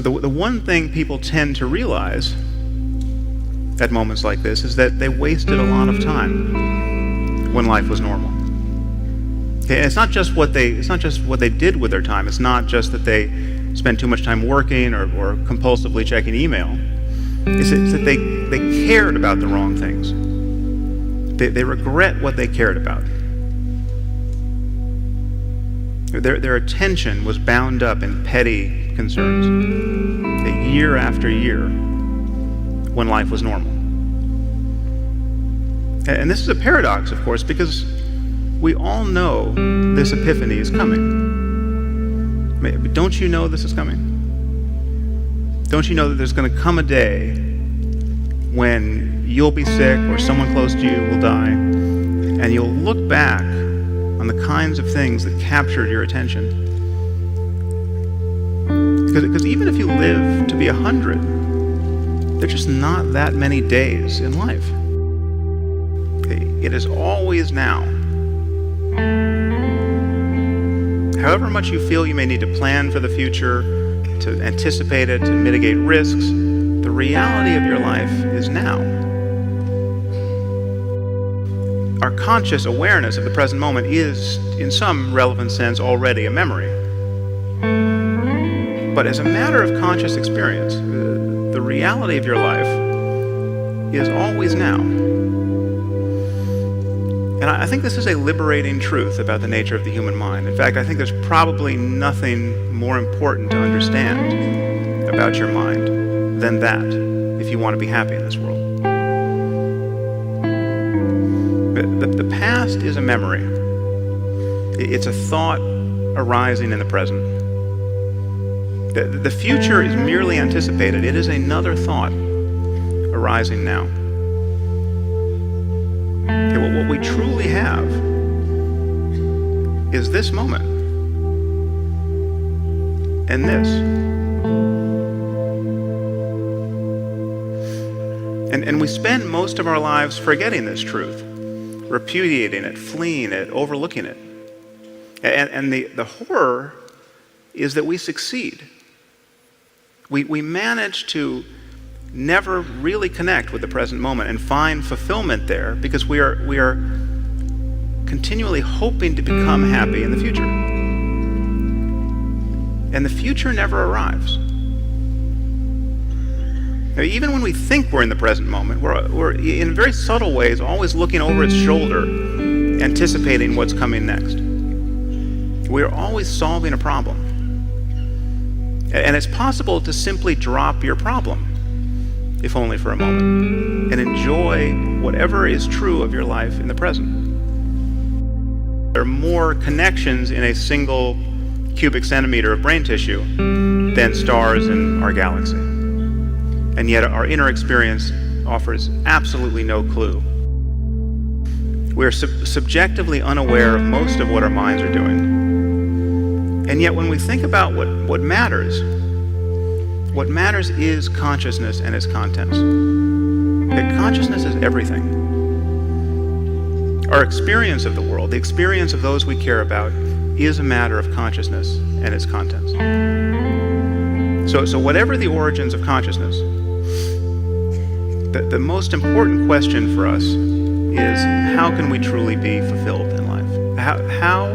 But the one thing people tend to realize at moments like this is that they wasted a lot of time when life was normal. Okay, and it's not just what they did with their time. It's not just that they spent too much time working or compulsively checking email. It's that they cared about the wrong things. They regret what they cared about. Their attention was bound up in petty concerns, year after year, when life was normal. And this is a paradox, of course, because we all know this epiphany is coming. But don't you know this is coming? Don't you know that there's going to come a day when you'll be sick or someone close to you will die, and you'll look back on the kinds of things that captured your attention? Because even if you live to be 100, there's just not that many days in life. It is always now. However much you feel you may need to plan for the future, to anticipate it, to mitigate risks, the reality of your life is now. Our conscious awareness of the present moment is, in some relevant sense, already a memory. But as a matter of conscious experience, the reality of your life is always now. And I think this is a liberating truth about the nature of the human mind. In fact, I think there's probably nothing more important to understand about your mind than that, if you want to be happy in this world. The past is a memory. It's a thought arising in the present. The future is merely anticipated. It is another thought arising now. What we truly have is this moment and this. And we spend most of our lives forgetting this truth, repudiating it, fleeing it, overlooking it. And the horror is that we succeed. We manage to never really connect with the present moment and find fulfillment there because we are continually hoping to become happy in the future. And the future never arrives. Now, even when we think we're in the present moment, we're in very subtle ways always looking over its shoulder, anticipating what's coming next. We are always solving a problem. And it's possible to simply drop your problem, if only for a moment, and enjoy whatever is true of your life in the present. There are more connections in a single cubic centimeter of brain tissue than stars in our galaxy. And yet our inner experience offers absolutely no clue. We are subjectively unaware of most of what our minds are doing. And yet when we think about what matters is consciousness and its contents. That consciousness is everything. Our experience of the world, the experience of those we care about, is a matter of consciousness and its contents. So whatever the origins of consciousness, the most important question for us is, how can we truly be fulfilled in life? How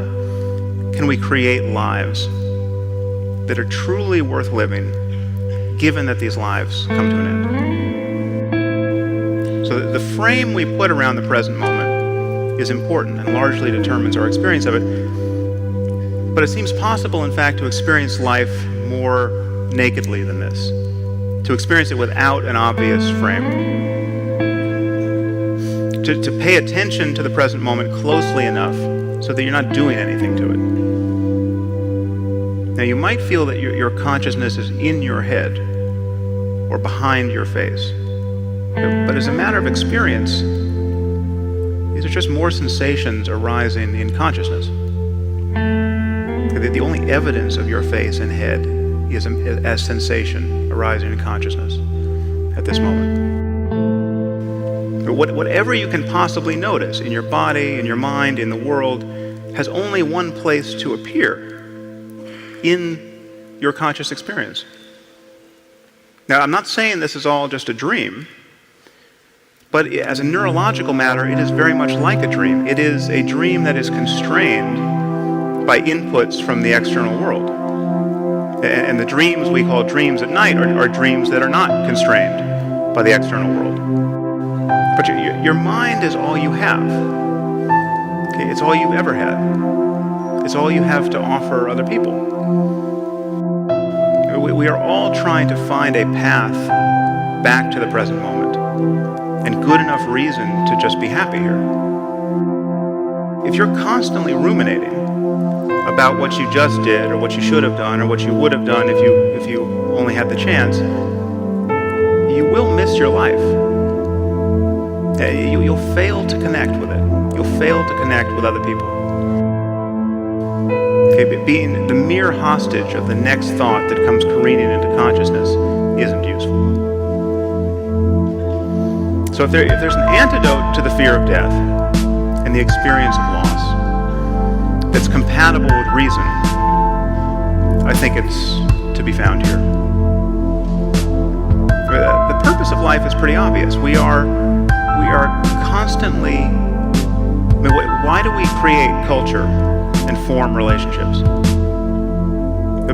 can we create lives that are truly worth living, given that these lives come to an end? So the frame we put around the present moment is important and largely determines our experience of it. But it seems possible, in fact, to experience life more nakedly than this, to experience it without an obvious frame. To pay attention to the present moment closely enough so that you're not doing anything to it. Now, you might feel that your consciousness is in your head or behind your face. But as a matter of experience, these are just more sensations arising in consciousness. The only evidence of your face and head is as sensation arising in consciousness at this moment. Whatever you can possibly notice in your body, in your mind, in the world, has only one place to appear: in your conscious experience. Now, I'm not saying this is all just a dream, but as a neurological matter, it is very much like a dream. It is a dream that is constrained by inputs from the external world. And the dreams we call dreams at night are dreams that are not constrained by the external world. But your mind is all you have. Okay, it's all you've ever had. It's all you have to offer other people. We are all trying to find a path back to the present moment and good enough reason to just be happy here. If you're constantly ruminating about what you just did or what you should have done or what you would have done if you only had the chance, you will miss your life. You'll fail to connect with it. You'll fail to connect with other people. Okay, but being the mere hostage of the next thought that comes careening into consciousness isn't useful. So if there's an antidote to the fear of death and the experience of loss that's compatible with reason, I think it's to be found here. The purpose of life is pretty obvious. We are constantly. Why do we create culture and form relationships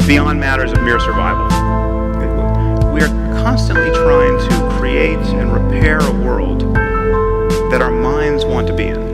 beyond matters of mere survival? We are constantly trying to create and repair a world that our minds want to be in.